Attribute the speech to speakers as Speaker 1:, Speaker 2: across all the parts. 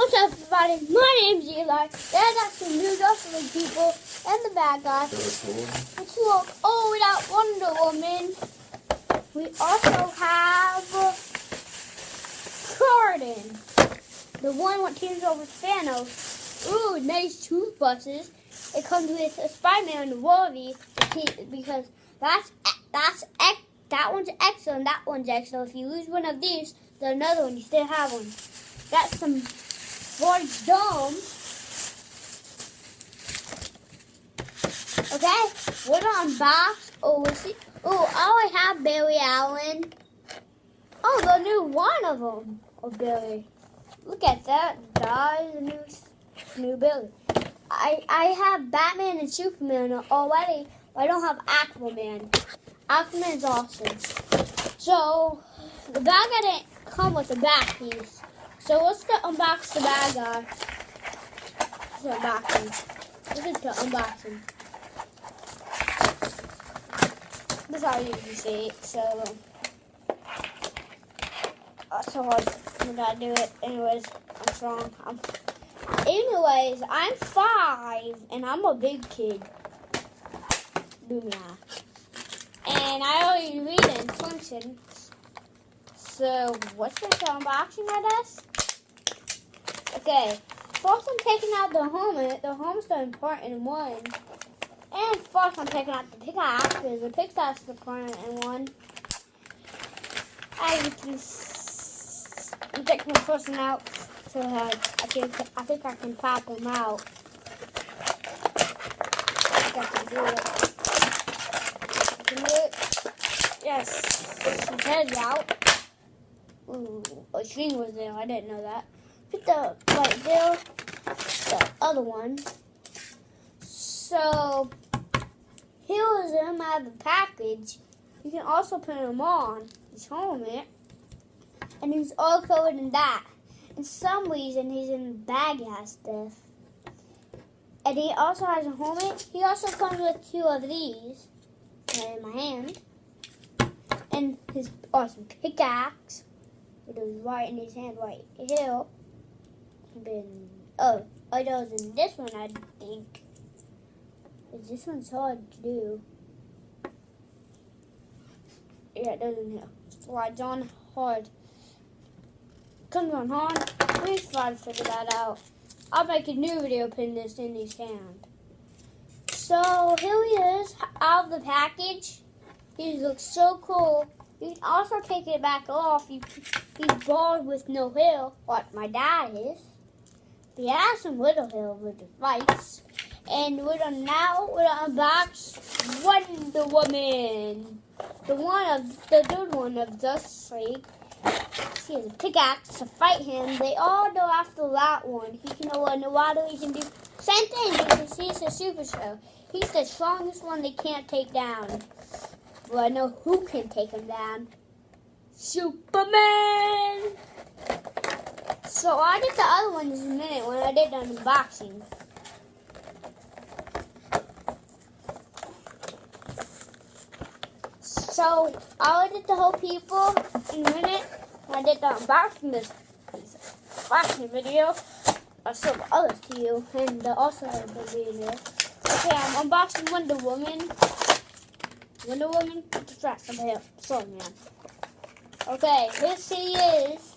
Speaker 1: What's up, everybody? My name's Eli. There's actually new Justice League people and the bad guy. Let's look. Oh, we got Wonder Woman. We also have Jordan, the one what teams over Thanos. Ooh, nice toothbrushes. It comes with a Spider-Man and Wolverine because that one's excellent. That one's excellent. If you lose one of these, there's another one. You still have one. Got some large domes. Okay, we're gonna unbox. Oh, let's see. Oh, I have Barry Allen. Oh, the new one of them. Oh, Barry. Look at that. That is a new Barry. I have Batman and Superman already. But I don't have Aquaman. Aquaman's awesome. So, the bag didn't come with a back piece. So let's unbox the bad guy. This is the unboxing. This is how you usually see it. So so hard when I do it. Anyways, I'm strong. Anyways, I'm 5 and I'm a big kid. Booyah. And I already read in function. So what's this unboxing, I guess? Okay, first I'm taking out the helmet. The helmet's the important one. And first I'm taking out the pickaxe because the pickaxe is the important one. As you can I'm taking the first one out so I think I can pop them out. I think I can do it. I can do it. Yes, his head's out. Ooh, a string was there. I didn't know that. Put the right there, the other one. So here's him out of the package. You can also put him on his helmet, and he's all covered in that. And some reason he's in the bag has stuff. And he also has a helmet. He also comes with 2 of these in my hand, and his awesome pickaxe. It was right in his hand right here. I was in this one, I think. This one's hard to do. Yeah, it doesn't here. Slides on hard. Comes on hard. We try to figure that out. I'll make a new video putting this in his hand. So here he is out of the package. He looks so cool. You can also take it back off. He's bald with no hair, like my dad is. He has some little hair with his lights. And we're gonna unbox Wonder Woman. The good one of Justice League. She has a pickaxe to fight him. They all go after that one. He can go in the water. He can do same thing because he's a super show. He's the strongest one they can't take down. Well, I know who can take him down. Superman! So I did the other one in a minute when I did the unboxing. So I did the whole people in a minute when I did the unboxing video. I'll show the others to you and also have the video. Okay, I'm unboxing Wonder Woman. Wonder Woman, put the straps on here. Sorry, man. Okay, this he is.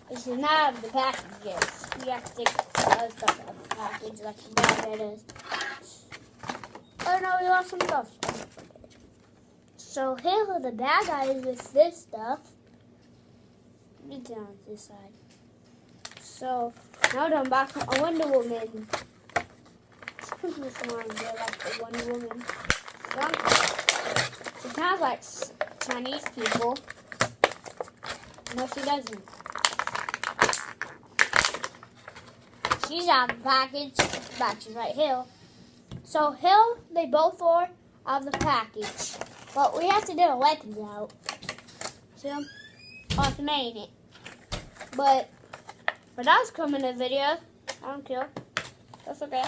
Speaker 1: This is not the package yet. You have to take the other stuff out of the package, like the bag it is. Oh no, we lost some stuff. So here are the bad guys with this stuff. Let me down this side. So now to unbox a Wonder Woman. Let's put this one there like the Wonder Woman. She sounds like Chinese people. No, she doesn't. She's out of the package. The package right here. So here they both are out of the package. But we have to get our weapons out. See them? Awesome, ain't it? But that's coming in the video. I don't care. That's okay.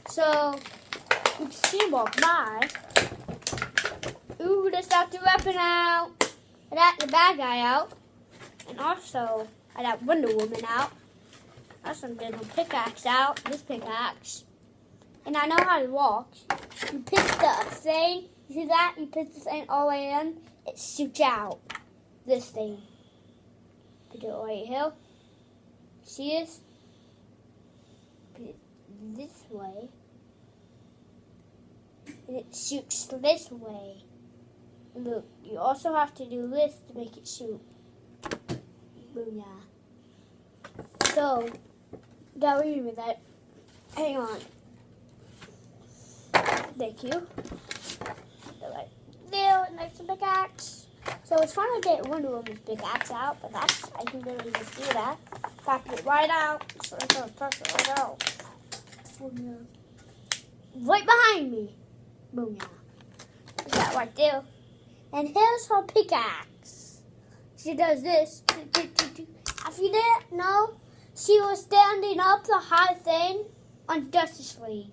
Speaker 1: So you can see them walk by. Ooh, let's got the weapon out. I got the bad guy out. And also, I got Wonder Woman out. That's some good little pickaxe out. This pickaxe. And I know how to walk. You pick the thing. You see that? You pick the thing all the way in. It shoots out. This thing. Put it right here. See this? Put it this way. And it shoots this way. And look, you also have to do this to make it shoot. Boom, yeah. So, got read with that. Hang on. Thank you. Right there, next to pickaxe. So it's fun to get Wonder Woman's pickaxe out, but I can literally just do that. Pop it right out. So I'm gonna press it right out. Boom, yeah. Right behind me. Boom, yeah. Is that right there? And here's her pickaxe. She does this. If you didn't know, she was standing up the high thing on Justice League.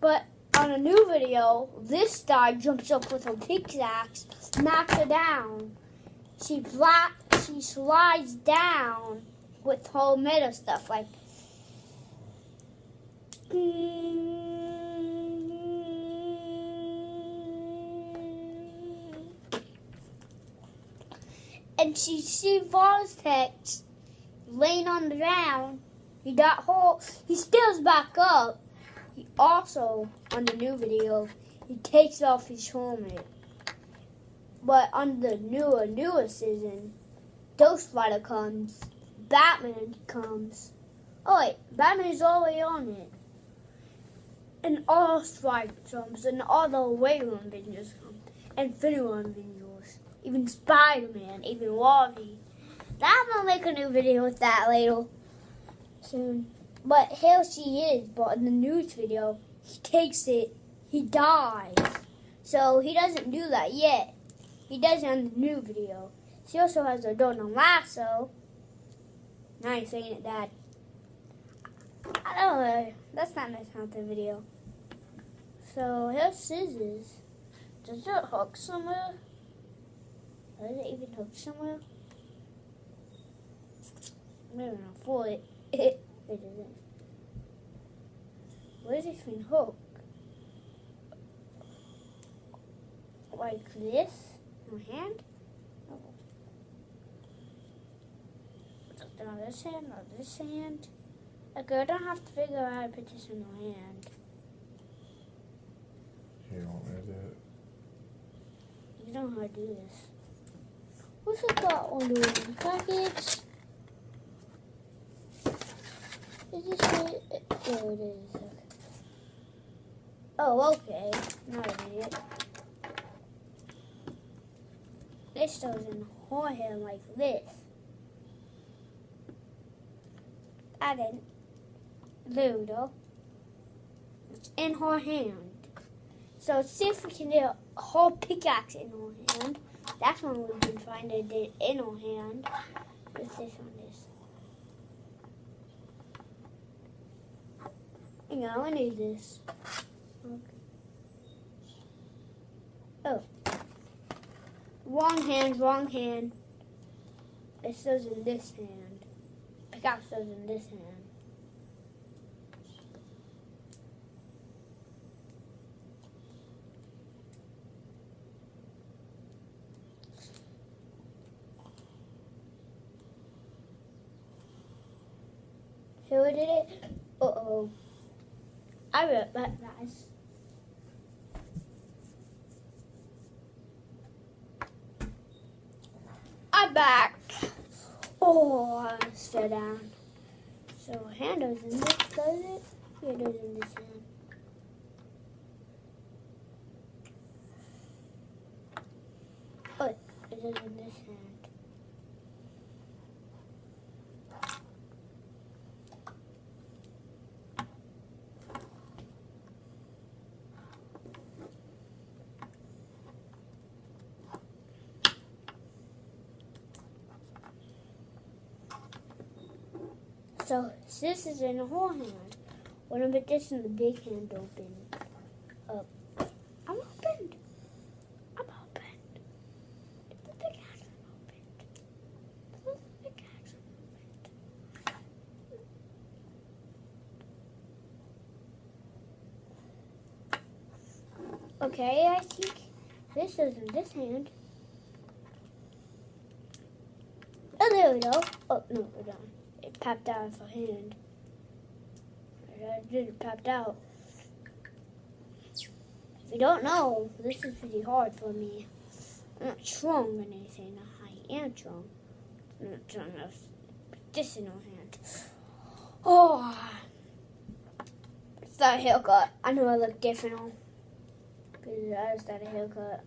Speaker 1: But on a new video, this guy jumps up with her pickaxe, knocks her down. She slides down with whole metal stuff like. And she falls text laying on the ground. He got whole. He steals back up. He also, on the new video, he takes off his helmet. But on the newer season, Ghost Rider comes, Batman comes. Oh wait, Batman is all the way on it. And all Stripe comes, and all the Wayland Avengers come, and Finnegan Avengers, even Spider-Man, even Wally. I'm gonna make a new video with that later, soon. But here she is, but in the news video, he takes it, he dies. So he doesn't do that yet. He does it on the new video. She also has a Donald Lasso. Now you're saying it, Dad. I don't know, that's not the video. So here's scissors. Does it hook somewhere? Does it even hook somewhere? Maybe not for it. It isn't. Where does this thing hook? Like this? No hand? Oh. Something on this hand, or this hand. Okay, I don't have to figure out how to put this in my hand.
Speaker 2: You don't want me to do it?
Speaker 1: You don't know how to do this. What's it got on the package? Is this it? There it is. Okay. Oh, okay. Not an idiot. This goes in her hand like this. I didn't. Ludo. It's in her hand. So let's see if we can get a whole pickaxe in her hand. That's when we can find it in her hand. What's this on this? Hang on, I need this. Okay. Oh. Wrong hand. It says in this hand. Pickaxe says in this hand. Who did it? Uh-oh. I wrote that, guys. I'm back. Oh, I almost fell down. So hand goes in this, does it? Yeah, it goes in this hand. Oh, it goes in this hand. So this is in her hand. What about this in the big hand open? Up. I'm opened. I'm opened. The big hand is opened. The big hand is opened. Okay, I think this is in this hand. Oh, there we go. Oh, no, hold on. It popped out of a hand. It didn't pop out. If you don't know, this is pretty hard for me. I'm not strong or anything. I am strong. I'm not strong enough. This in our hand. Oh, it's not a haircut. I know I look different on because I just got a haircut.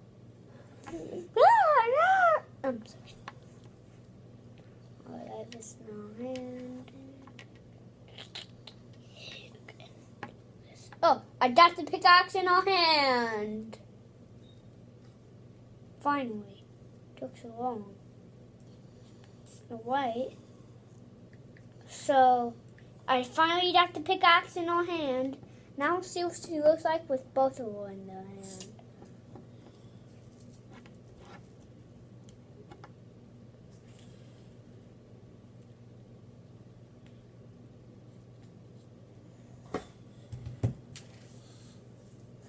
Speaker 1: I'm sorry. I have this in our hand. Oh, I got the pickaxe in our hand. Finally. Took so long. Snow White. So, I finally got the pickaxe in our hand. Now see what she looks like with both of them in their hand.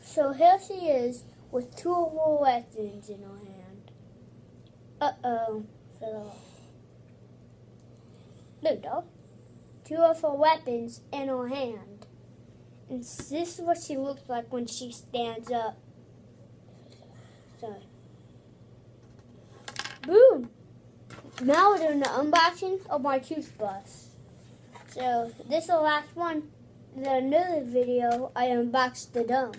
Speaker 1: So here she is with two of her weapons in her hand. Uh-oh, fell off. There we go. Two of her weapons in her hand. And this is what she looks like when she stands up. So, boom! Now we're doing the unboxing of my toothbrush. So, this is the last one. In another video, I unboxed the dome.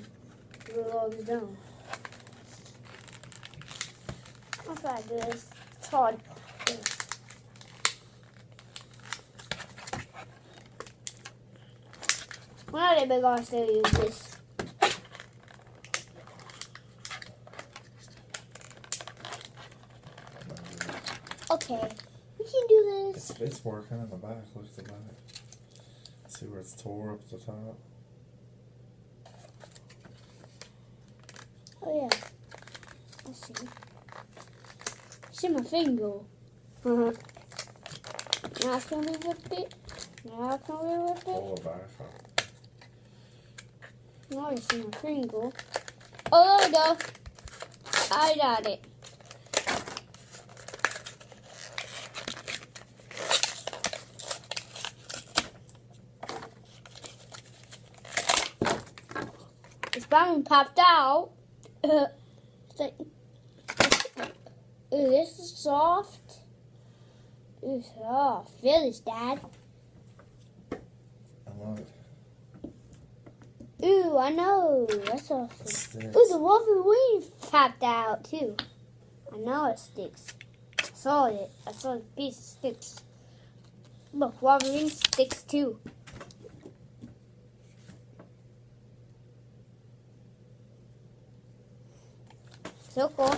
Speaker 1: The dome. I'll try to do this. It's hard. When I get big, I'll still use this. Okay, we can do this.
Speaker 2: It's working in the back. Look at the back. See where it's tore up at the top?
Speaker 1: Oh yeah. I see. See my finger. Now it's gonna be with it. Now it's gonna be with it.
Speaker 2: Pull it back up.
Speaker 1: Now I see my finger. Oh, there we go. I got it. It's finally popped out. Ooh, this is soft. Ooh, soft. Feel this, Dad.
Speaker 2: I love it.
Speaker 1: Ooh, I know. That's awesome.
Speaker 2: Sticks.
Speaker 1: Ooh, the Wolverine popped out too. I know it sticks. I saw it. I saw the piece of sticks. Look, Wolverine sticks too. So cool.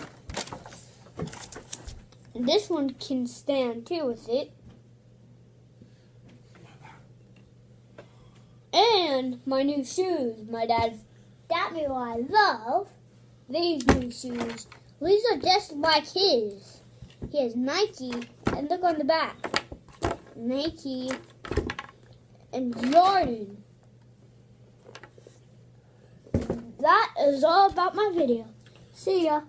Speaker 1: And this one can stand too with it. And my new shoes. My dad got me what I love. These new shoes. These are just like his. He has Nike, and look on the back. Nike and Jordan. That is all about my video. See ya.